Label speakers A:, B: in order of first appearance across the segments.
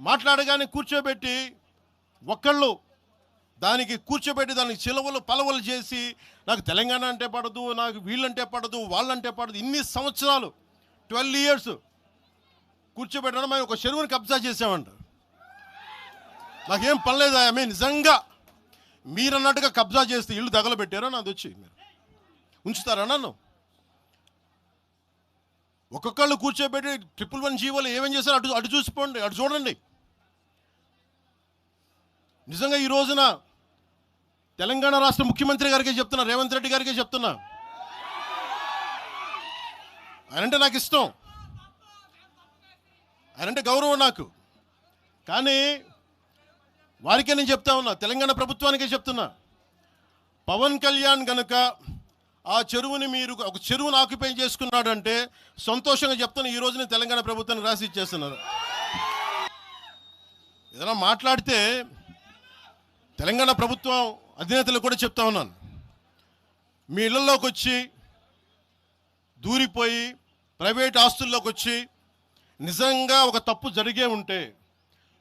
A: మాట్లాడగానే కూర్చోబెట్టి ఒక్కళ్ళు దానికి కూర్చోబెట్టి దానికి చిలవలు పలవలు చేసి నాకు తెలంగాణ అంటే పడదు, నాకు వీళ్ళంటే పడదు, వాళ్ళంటే పడదు, ఇన్ని సంవత్సరాలు 12 years కూర్చోబెట్టడం మేము ఒక చెరువుని కబ్జా చేసామంట. నాకేం పనిలేదా? నిజంగా మీరు అన్నట్టుగా కబ్జా చేస్తే ఇల్లు తగలబెట్టారా? నాది వచ్చి మీరు ఉంచుతారా నన్ను? ఒక్కొక్కళ్ళు కూర్చోబెట్టి 111 జీవోలు ఏమేం చేశారు అటు చూసిపోండి, అటు చూడండి. నిజంగా ఈ రోజున తెలంగాణ రాష్ట్ర ముఖ్యమంత్రి గారికి చెప్తున్నా, రేవంత్ రెడ్డి గారికి చెప్తున్నా, ఆయనంటే నాకు ఇష్టం, ఆయనంటే గౌరవం నాకు. కానీ వారికే నేను చెప్తా ఉన్నా, తెలంగాణ ప్రభుత్వానికే చెప్తున్నా, పవన్ కళ్యాణ్ గనుక ఆ చెరువుని మీరు ఒక చెరువును ఆక్యుపై చేసుకున్నాడంటే సంతోషంగా చెప్తున్నా, ఈ రోజున తెలంగాణ ప్రభుత్వానికి రాసి ఇచ్చేస్తున్నారు. ఏదైనా మాట్లాడితే తెలంగాణ ప్రభుత్వం అధినేతలు కూడా చెప్తా ఉన్నాను, మీ ఇళ్లలోకి వచ్చి దూరిపోయి ప్రైవేట్ ఆస్తుల్లోకి వచ్చి నిజంగా ఒక తప్పు జరిగే ఉంటే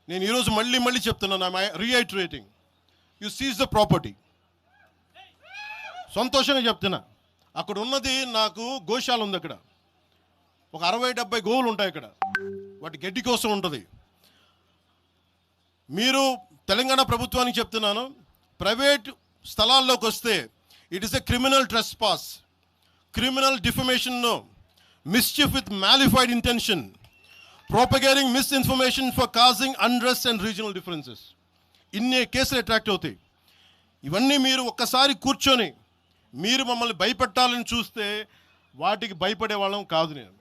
A: నేను ఈరోజు మళ్ళీ చెప్తున్నాను, రీఐటరేటింగ్, యు సీజ్ ద ప్రాపర్టీ. సంతోషంగా చెప్తున్నా, అక్కడ ఉన్నది నాకు గోశాల ఉంది, అక్కడ ఒక 60-70 గోవులు ఉంటాయి, అక్కడ వాటి గడ్డి కోసం ఉంటుంది. మీరు తెలంగాణ ప్రభుత్వానికి చెప్తున్నాను, ప్రైవేట్ స్థలాల్లోకి వస్తే it is a criminal trespass, criminal defamation, mischief with mala fide intention, propagating misinformation for causing unrest and regional differences. ఇన్ని కేసులు అట్రాక్ట్ అవుతాయి. ఇవన్నీ మీరు ఒక్కసారి కూర్చొని మీరు మమ్మల్ని భయపెట్టాలని చూస్తే వాటికి భయపడే వాళ్ళం కాదు నేను.